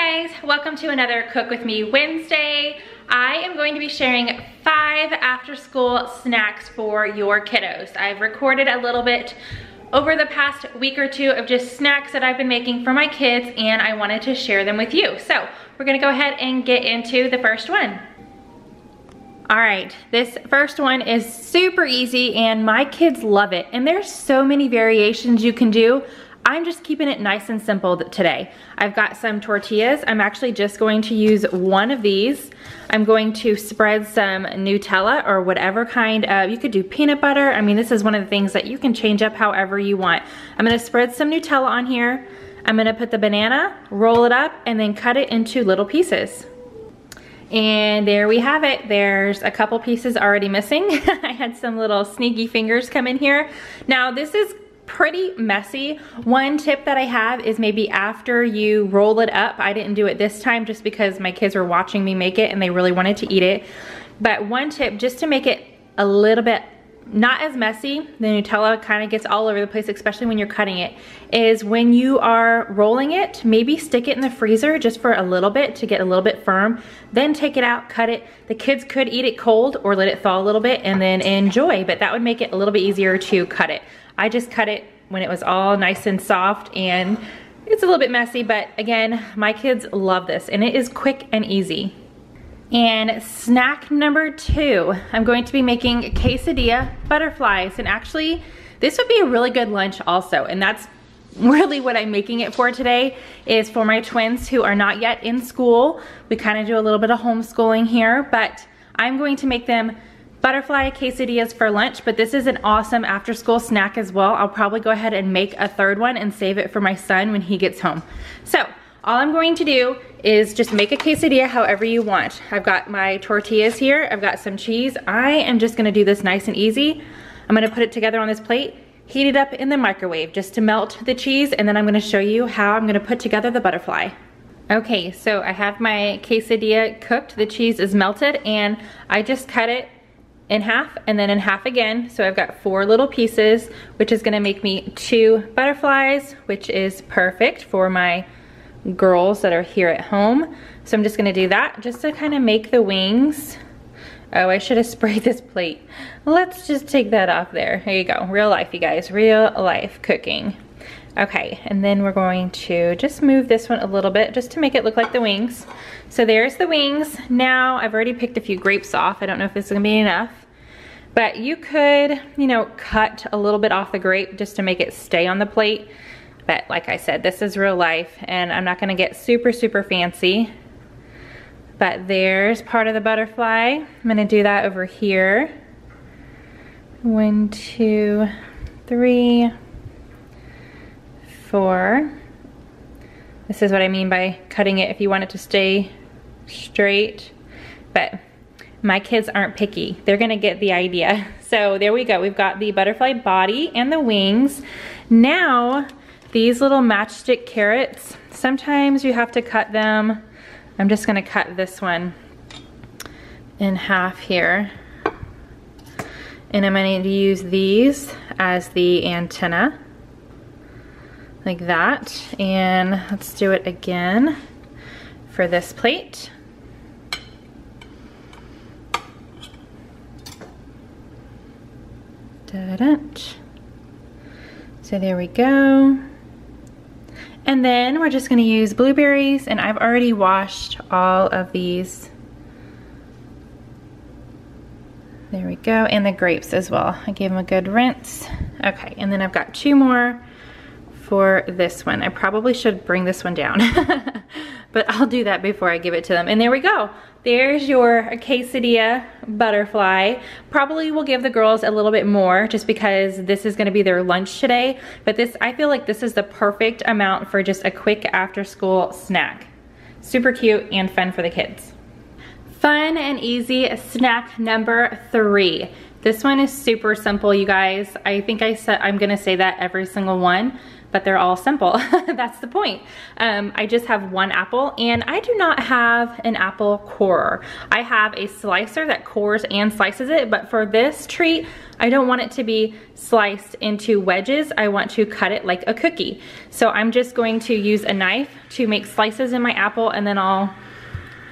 Hey guys, welcome to another Cook With Me Wednesday. I am going to be sharing 5 after school snacks for your kiddos. I've recorded a little bit over the past week or two of just snacks that I've been making for my kids, and I wanted to share them with you. So we're gonna go ahead and get into the first one. All right, this first one is super easy and my kids love it. And there's so many variations you can do. I'm just keeping it nice and simple today. I've got some tortillas. I'm actually just going to use one of these. I'm going to spread some Nutella or whatever kind of, you could do peanut butter. I mean, this is one of the things that you can change up however you want. I'm gonna spread some Nutella on here. I'm gonna put the banana, roll it up, and then cut it into little pieces. And there we have it. There's a couple pieces already missing. I had some little sneaky fingers come in here. Now this is pretty messy. One tip that I have is maybe after you roll it up, I didn't do it this time just because my kids were watching me make it and they really wanted to eat it. But one tip, just to make it a little bit not as messy, the Nutella kind of gets all over the place, especially when you're cutting it, is when you are rolling it, maybe stick it in the freezer just for a little bit to get a little bit firm, then take it out, cut it. The kids could eat it cold or let it thaw a little bit and then enjoy, but that would make it a little bit easier to cut it. I just cut it when it was all nice and soft, and it's a little bit messy, but again, my kids love this and it is quick and easy. And snack number 2, I'm going to be making quesadilla butterflies. And actually, this would be a really good lunch also. And that's really what I'm making it for today, is for my twins who are not yet in school. We kind of do a little bit of homeschooling here, but I'm going to make them butterfly quesadillas for lunch, but this is an awesome after school snack as well. I'll probably go ahead and make a third one and save it for my son when he gets home. So all I'm going to do is just make a quesadilla however you want. I've got my tortillas here, I've got some cheese. I am just gonna do this nice and easy. I'm gonna put it together on this plate, heat it up in the microwave just to melt the cheese, and then I'm gonna show you how I'm gonna put together the butterfly. Okay, so I have my quesadilla cooked, the cheese is melted, and I just cut it in half and then in half again. So I've got 4 little pieces, which is gonna make me 2 butterflies, which is perfect for my girls that are here at home. So I'm just gonna do that just to kind of make the wings. Oh, I should have sprayed this plate. Let's just take that off there. There you go, real life, you guys, real life cooking. Okay, and then we're going to just move this one a little bit just to make it look like the wings. So there's the wings. Now I've already picked a few grapes off. I don't know if this is gonna be enough, but you could, you know, cut a little bit off the grape just to make it stay on the plate. But like I said, this is real life and I'm not gonna get super fancy. But there's part of the butterfly. I'm gonna do that over here. 1, 2, 3, 4. This is what I mean by cutting it if you want it to stay straight. But my kids aren't picky. They're gonna get the idea. So there we go. We've got the butterfly body and the wings. Now, these little matchstick carrots, sometimes you have to cut them. I'm just gonna cut this one in half here. And I'm gonna use these as the antenna, like that. And let's do it again for this plate. So there we go. And then we're just gonna use blueberries, and I've already washed all of these. There we go, and the grapes as well. I gave them a good rinse. Okay, and then I've got 2 more for this one. I probably should bring this one down, but I'll do that before I give it to them. And there we go. There's your quesadilla butterfly. Probably will give the girls a little bit more just because this is gonna be their lunch today. But this, I feel like this is the perfect amount for just a quick after school snack. Super cute and fun for the kids. Fun and easy snack number 3. This one is super simple, you guys. I think I'm gonna say that every single one. but they're all simple. That's the point. I just have one apple, and I do not have an apple corer. I have a slicer that cores and slices it, but for this treat, I don't want it to be sliced into wedges. I want to cut it like a cookie. So I'm just going to use a knife to make slices in my apple, and then I'll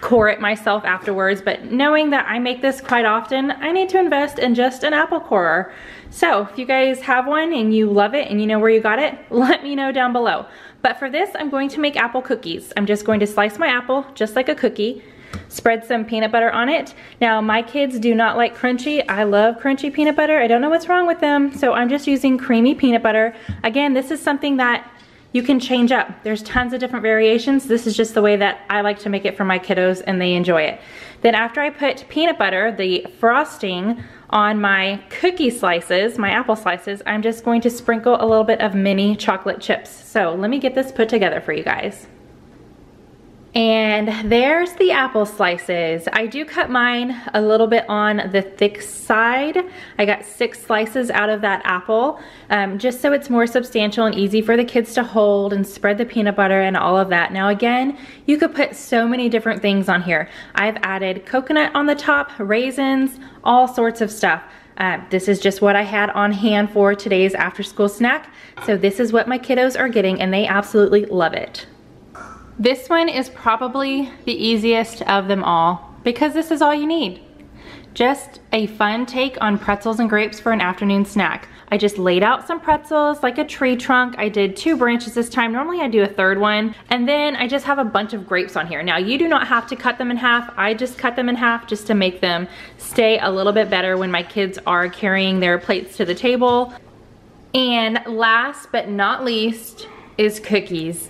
core it myself afterwards. But knowing that I make this quite often, I need to invest in just an apple corer. So if you guys have one and you love it and you know where you got it, let me know down below. But for this, I'm going to make apple cookies. I'm just going to slice my apple just like a cookie, spread some peanut butter on it. Now my kids do not like crunchy. I love crunchy peanut butter. I don't know what's wrong with them. So I'm just using creamy peanut butter. Again, this is something that you can change up. There's tons of different variations. This is just the way that I like to make it for my kiddos, and they enjoy it. Then after I put peanut butter, the frosting, on my cookie slices, my apple slices, I'm just going to sprinkle a little bit of mini chocolate chips. So let me get this put together for you guys. And there's the apple slices. I do cut mine a little bit on the thick side. I got 6 slices out of that apple, just so it's more substantial and easy for the kids to hold and spread the peanut butter and all of that. Now again, you could put so many different things on here. I've added coconut on the top, raisins, all sorts of stuff. This is just what I had on hand for today's after school snack. So this is what my kiddos are getting, and they absolutely love it. This one is probably the easiest of them all because this is all you need. Just a fun take on pretzels and grapes for an afternoon snack. I just laid out some pretzels like a tree trunk. I did 2 branches this time. Normally I do a 3rd one. And then I just have a bunch of grapes on here. Now you do not have to cut them in half. I just cut them in half just to make them stay a little bit better when my kids are carrying their plates to the table. And last but not least is cookies.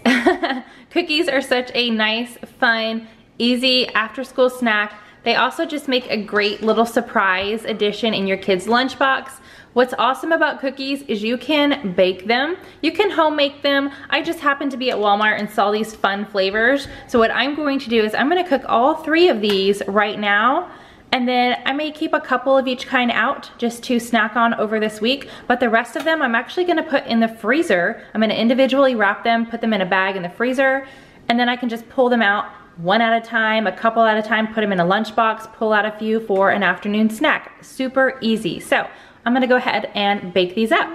Cookies are such a nice, fun, easy after-school snack. They also just make a great little surprise addition in your kids' lunchbox. What's awesome about cookies is you can bake them. You can home make them. I just happened to be at Walmart and saw these fun flavors. So what I'm going to do is I'm gonna cook all 3 of these right now. And then I may keep a couple of each kind out just to snack on over this week. But the rest of them I'm actually gonna put in the freezer. I'm gonna individually wrap them, put them in a bag in the freezer, and then I can just pull them out one at a time, a couple at a time, put them in a lunchbox, pull out a few for an afternoon snack. Super easy. So I'm gonna go ahead and bake these up.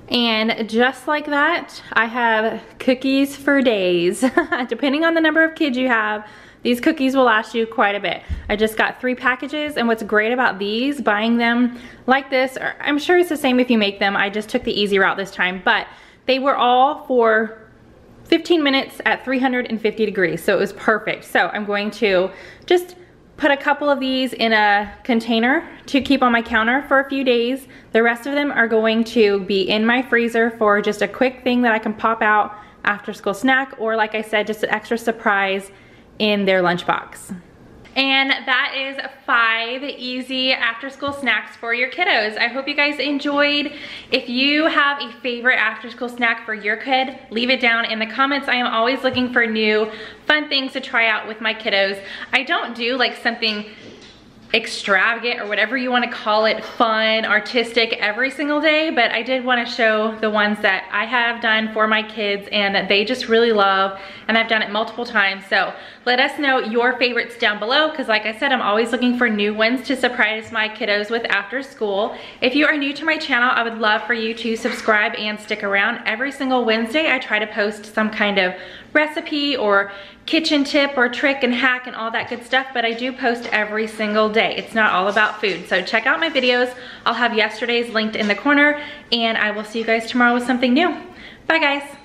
And just like that, I have cookies for days. Depending on the number of kids you have, these cookies will last you quite a bit. I just got 3 packages, and what's great about these, buying them like this, or I'm sure it's the same if you make them, I just took the easy route this time, but they were all for 15 minutes at 350 degrees, so it was perfect. So I'm going to just put a couple of these in a container to keep on my counter for a few days. The rest of them are going to be in my freezer for just a quick thing that I can pop out after school snack, or like I said, just an extra surprise in their lunchbox. And that is 5 easy after school snacks for your kiddos. I hope you guys enjoyed. If you have a favorite after school snack for your kid, leave it down in the comments. I am always looking for new fun things to try out with my kiddos. I don't do like something extravagant or whatever you want to call it, fun, artistic every single day, but I did want to show the ones that I have done for my kids and that they just really love, and I've done it multiple times. So let us know your favorites down below, because like I said, I'm always looking for new ones to surprise my kiddos with after school. If you are new to my channel, I would love for you to subscribe and stick around. Every single Wednesday I try to post some kind of recipe or kitchen tip or trick and hack and all that good stuff, but I do post every single day. It's not all about food. So check out my videos. I'll have yesterday's linked in the corner, and I will see you guys tomorrow with something new. Bye guys.